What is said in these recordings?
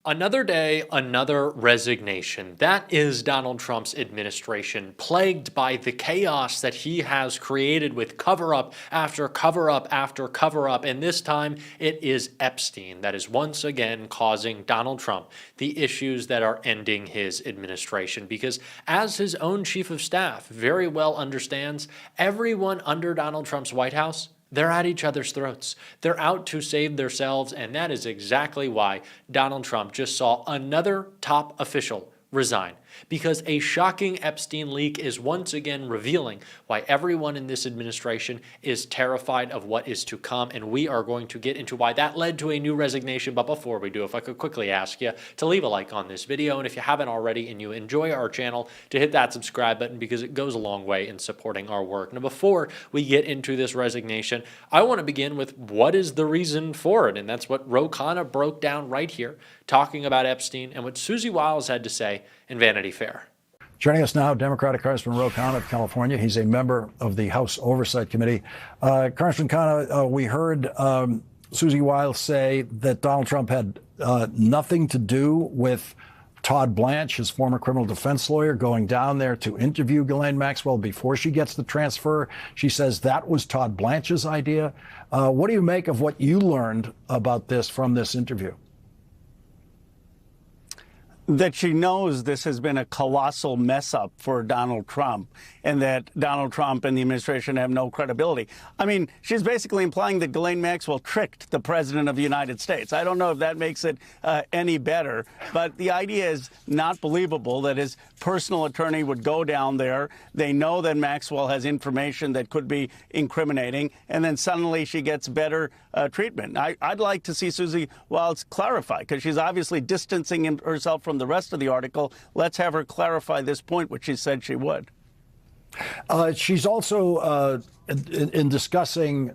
Another day, another resignation. That is Donald Trump's administration, plagued by the chaos that he has created with cover-up after cover-up after cover-up. And this time, it is Epstein that is once again causing Donald Trump the issues that are ending his administration. Because as his own chief of staff very well understands, everyone under Donald Trump's White House, they're at each other's throats. They're out to save themselves, and that is exactly why Donald Trump just saw another top official resign. Because a shocking Epstein leak is once again revealing why everyone in this administration is terrified of what is to come, and we are going to get into why that led to a new resignation. But before we do, if I could quickly ask you to leave a like on this video, and if you haven't already and you enjoy our channel, to hit that subscribe button because it goes a long way in supporting our work. Now, before we get into this resignation, I want to begin with what is the reason for it, and that's what Ro Khanna broke down right here, talking about Epstein and what Susie Wiles had to say in Vanity Fair. Joining us now, Democratic Congressman Ro Khanna of California. He's a member of the House Oversight Committee. Congressman Khanna, we heard Susie Wiles say that Donald Trump had nothing to do with Todd Blanche, his former criminal defense lawyer, going down there to interview Ghislaine Maxwell before she gets the transfer. She says that was Todd Blanche's idea. What do you make of what you learned about this from this interview? That she knows this has been a colossal mess up for Donald Trump and that Donald Trump and the administration have no credibility. I mean, she's basically implying that Ghislaine Maxwell tricked the president of the United States. I don't know if that makes it any better, but the idea is not believable that his personal attorney would go down there. They know that Maxwell has information that could be incriminating, and then suddenly she gets better treatment. I'd like to see Susie Wiles clarify, because she's obviously distancing herself from the rest of the article. Let's have her clarify this point, which she said she would. She's also, in discussing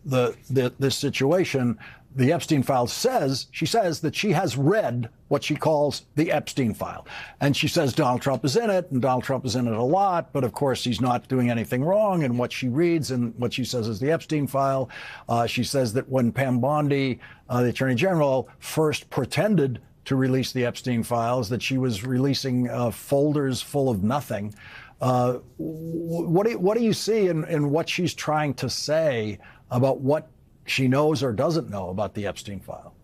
this situation, the Epstein file she says that she has read what she calls the Epstein file. And she says Donald Trump is in it, and Donald Trump is in it a lot, but of course he's not doing anything wrong. And what she reads and what she says is the Epstein file. She says that when Pam Bondi, the Attorney General, first pretended to release the Epstein files, that she was releasing folders full of nothing. What do you see in what she's trying to say about what she knows or doesn't know about the Epstein file?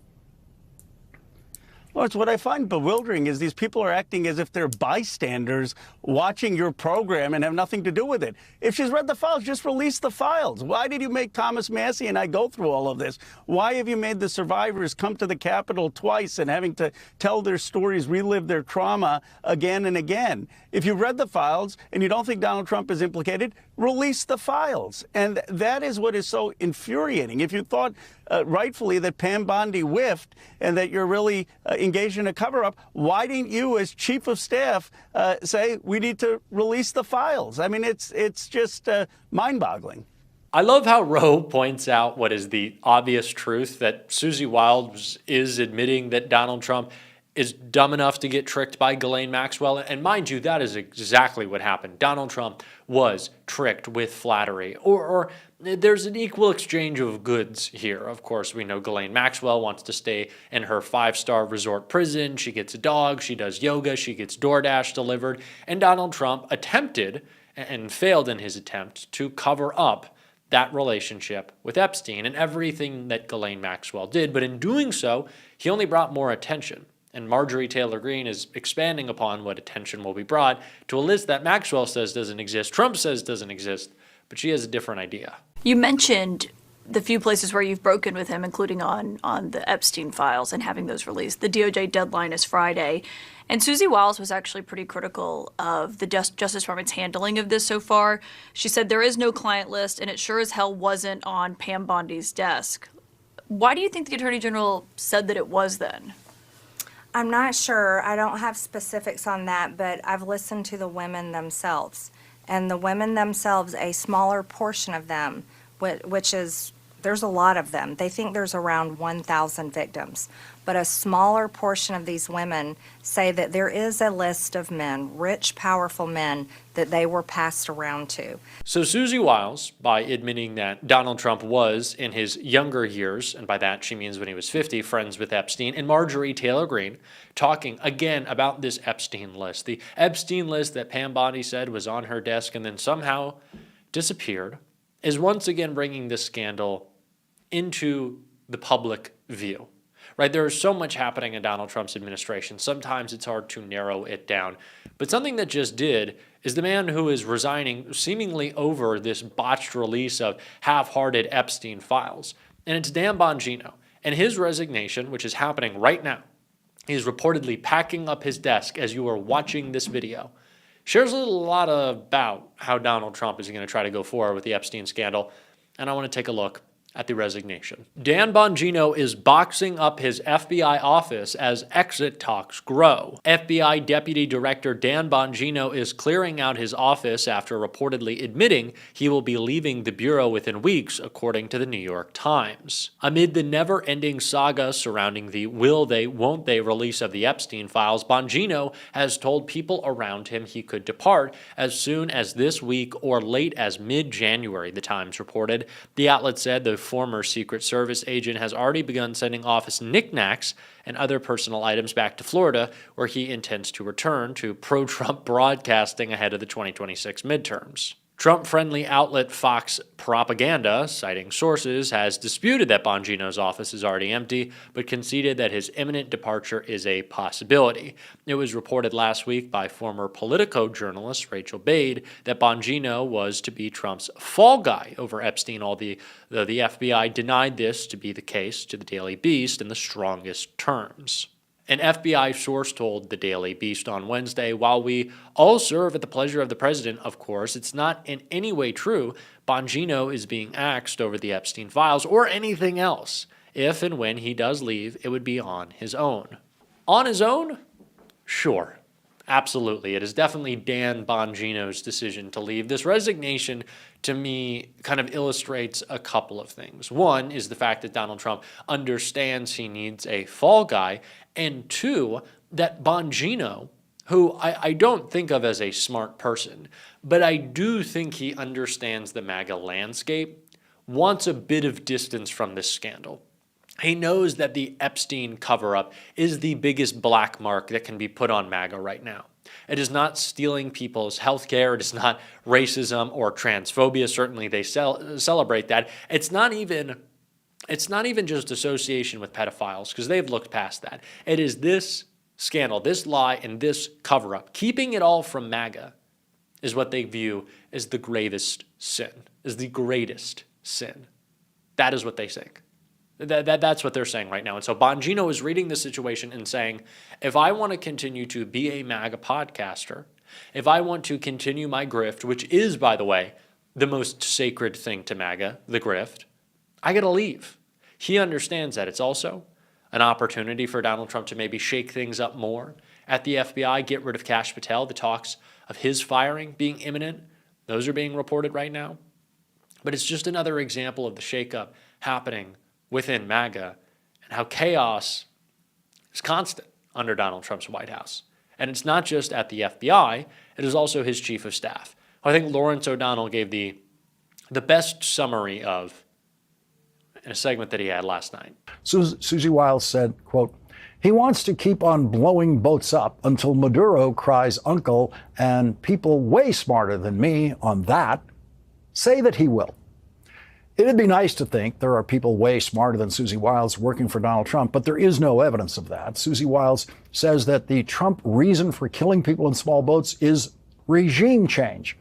Well, it's what I find bewildering is these people are acting as if they're bystanders watching your program and have nothing to do with it. If she's read the files, just release the files. Why did you make Thomas Massie and I go through all of this? Why have you made the survivors come to the Capitol twice and having to tell their stories, relive their trauma again and again? If you read the files and you don't think Donald Trump is implicated, release the files. And that is what is so infuriating. If you thought rightfully that Pam Bondi whiffed and that you're really engaged in a cover-up, why didn't you, as chief of staff, say we need to release the files? I mean, it's just mind-boggling. I love how Ro points out what is the obvious truth, that Susie Wiles is admitting that Donald Trump is dumb enough to get tricked by Ghislaine Maxwell. And mind you, that is exactly what happened. Donald Trump was tricked with flattery, or there's an equal exchange of goods here. Of course, we know Ghislaine Maxwell wants to stay in her 5-star resort prison. She gets a dog, she does yoga, she gets DoorDash delivered. And Donald Trump attempted and failed in his attempt to cover up that relationship with Epstein and everything that Ghislaine Maxwell did. But in doing so, he only brought more attention. And Marjorie Taylor Greene is expanding upon what attention will be brought to a list that Maxwell says doesn't exist, Trump says doesn't exist, but she has a different idea. You mentioned the few places where you've broken with him, including on the Epstein files and having those released. The DOJ deadline is Friday. And Susie Wiles was actually pretty critical of the Justice Department's handling of this so far. She said there is no client list, and it sure as hell wasn't on Pam Bondi's desk. Why do you think the Attorney General said that it was then? I'm not sure. I don't have specifics on that, but I've listened to the women themselves. And the women themselves, a smaller portion of them, which is There's a lot of them. They think there's around 1,000 victims. But a smaller portion of these women say that there is a list of men, rich, powerful men, that they were passed around to. So Susie Wiles, by admitting that Donald Trump was, in his younger years, and by that she means when he was 50, friends with Epstein, and Marjorie Taylor Greene, talking again about this Epstein list. The Epstein list that Pam Bondi said was on her desk and then somehow disappeared, is once again bringing this scandal into the public view. Right? There is so much happening in Donald Trump's administration. Sometimes it's hard to narrow it down. But something that just did is the man who is resigning seemingly over this botched release of half-hearted Epstein files. And it's Dan Bongino. And his resignation, which is happening right now, he's reportedly packing up his desk as you are watching this video, shares a lot about how Donald Trump is going to try to go forward with the Epstein scandal. And I want to take a look at the resignation. Dan Bongino is boxing up his FBI office as exit talks grow. FBI Deputy Director Dan Bongino is clearing out his office after reportedly admitting he will be leaving the bureau within weeks, according to the New York Times. Amid the never-ending saga surrounding the will they, won't they release of the Epstein files, Bongino has told people around him he could depart as soon as this week or late as mid-January, the Times reported. The outlet said the former Secret Service agent has already begun sending office knickknacks and other personal items back to Florida, where he intends to return to pro-Trump broadcasting ahead of the 2026 midterms. Trump-friendly outlet Fox Propaganda, citing sources, has disputed that Bongino's office is already empty, but conceded that his imminent departure is a possibility. It was reported last week by former Politico journalist Rachel Bade that Bongino was to be Trump's fall guy over Epstein, though the FBI denied this to be the case to the Daily Beast in the strongest terms. An FBI source told the Daily Beast on Wednesday, while we all serve at the pleasure of the president, of course, it's not in any way true Bongino is being axed over the Epstein files or anything else. If and when he does leave, it would be on his own. On his own? Sure. Absolutely. It is definitely Dan Bongino's decision to leave. This resignation, to me, kind of illustrates a couple of things. One is the fact that Donald Trump understands he needs a fall guy, and two, that Bongino, who I don't think of as a smart person, but I do think he understands the MAGA landscape, wants a bit of distance from this scandal. He knows that the Epstein cover-up is the biggest black mark that can be put on MAGA right now. It is not stealing people's health care. It is not racism or transphobia. Certainly they celebrate that. It's not even just association with pedophiles, because they've looked past that. It is this scandal, this lie, and this cover-up. Keeping it all from MAGA is what they view as the gravest sin, as the greatest sin. That is what they think. That's what they're saying right now. And so Bongino is reading the situation and saying, if I want to continue to be a MAGA podcaster, if I want to continue my grift, which is, by the way, the most sacred thing to MAGA, the grift, I got to leave. He understands that. It's also an opportunity for Donald Trump to maybe shake things up more at the FBI, get rid of Kash Patel. The talks of his firing being imminent, those are being reported right now. But it's just another example of the shakeup happening within MAGA and how chaos is constant under Donald Trump's White House. And it's not just at the FBI, it is also his chief of staff. I think Lawrence O'Donnell gave the best summary of in a segment that he had last night. Susie Wiles said, quote, "He wants to keep on blowing boats up until Maduro cries uncle, and people way smarter than me on that say that he will." It'd be nice to think there are people way smarter than Susie Wiles working for Donald Trump, but there is no evidence of that. Susie Wiles says that the Trump reason for killing people in small boats is regime change,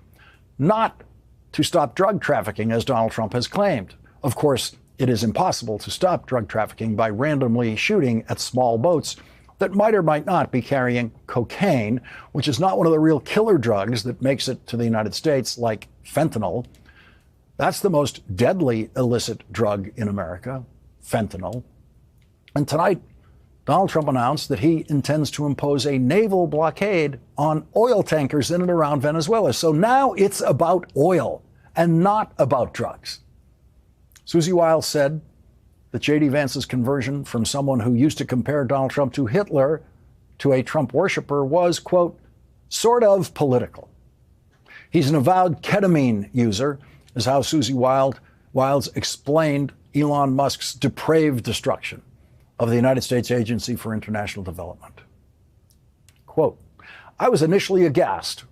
not to stop drug trafficking, as Donald Trump has claimed. Of course, it is impossible to stop drug trafficking by randomly shooting at small boats that might or might not be carrying cocaine, which is not one of the real killer drugs that makes it to the United States, like fentanyl. That's the most deadly illicit drug in America, fentanyl. And tonight, Donald Trump announced that he intends to impose a naval blockade on oil tankers in and around Venezuela. So now it's about oil and not about drugs. Susie Wiles said that J.D. Vance's conversion from someone who used to compare Donald Trump to Hitler to a Trump worshiper was, quote, sort of political. He's an avowed ketamine user, is how Susie Wiles explained Elon Musk's depraved destruction of the United States Agency for International Development. Quote, I was initially aghast,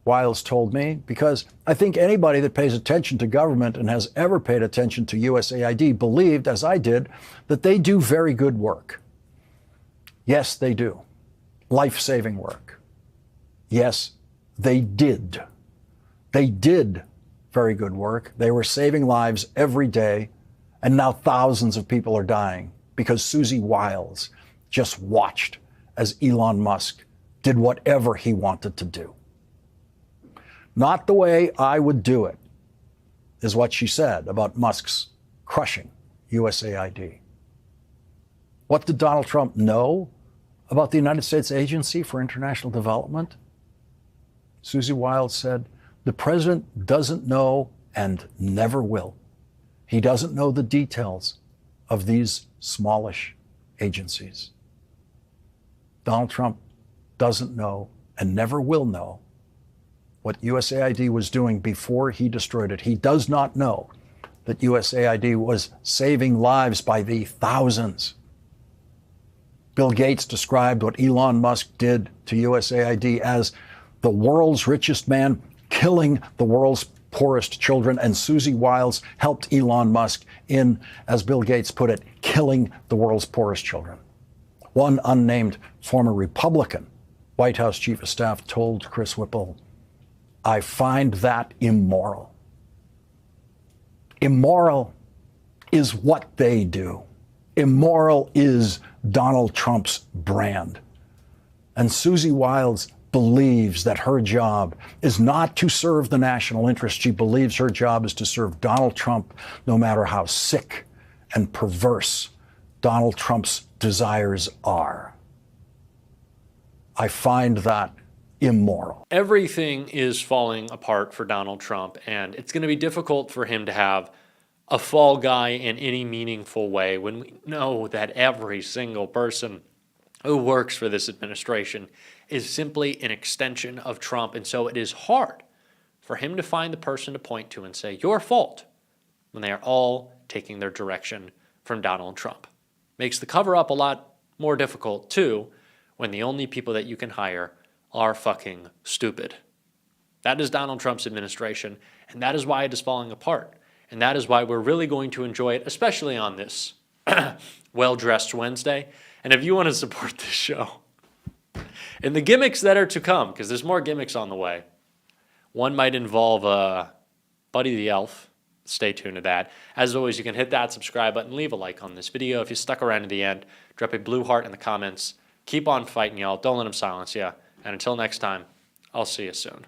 Wiles told me, because I think anybody that pays attention to government and has ever paid attention to USAID believed, as I did, that they do very good work. Yes, they do. Life-saving work. Yes, they did. They did very good work. They were saving lives every day, and now thousands of people are dying because Susie Wiles just watched as Elon Musk did whatever he wanted to do. Not the way I would do it, is what she said about Musk's crushing USAID. What did Donald Trump know about the United States Agency for International Development? Susie Wiles said, the president doesn't know and never will. He doesn't know the details of these smallish agencies. Donald Trump doesn't know and never will know what USAID was doing before he destroyed it. He does not know that USAID was saving lives by the thousands. Bill Gates described what Elon Musk did to USAID as the world's richest man killing the world's poorest children, and Susie Wiles helped Elon Musk in, as Bill Gates put it, killing the world's poorest children. One unnamed former Republican White House chief of staff told Chris Whipple, I find that immoral. Immoral is what they do. Immoral is Donald Trump's brand. And Susie Wiles believes that her job is not to serve the national interest. She believes her job is to serve Donald Trump, no matter how sick and perverse Donald Trump's desires are. I find that immoral. Everything is falling apart for Donald Trump, and it's going to be difficult for him to have a fall guy in any meaningful way when we know that every single person who works for this administration is simply an extension of Trump. And so it is hard for him to find the person to point to and say, your fault, when they are all taking their direction from Donald Trump. Makes the cover-up a lot more difficult, too, when the only people that you can hire are fucking stupid. That is Donald Trump's administration, and that is why it is falling apart. And that is why we're really going to enjoy it, especially on this well-dressed Wednesday. And if you want to support this show and the gimmicks that are to come, because there's more gimmicks on the way, one might involve Buddy the Elf. Stay tuned to that. As always, you can hit that subscribe button, leave a like on this video. If you stuck around to the end, drop a blue heart in the comments. Keep on fighting, y'all. Don't let them silence you. And until next time, I'll see you soon.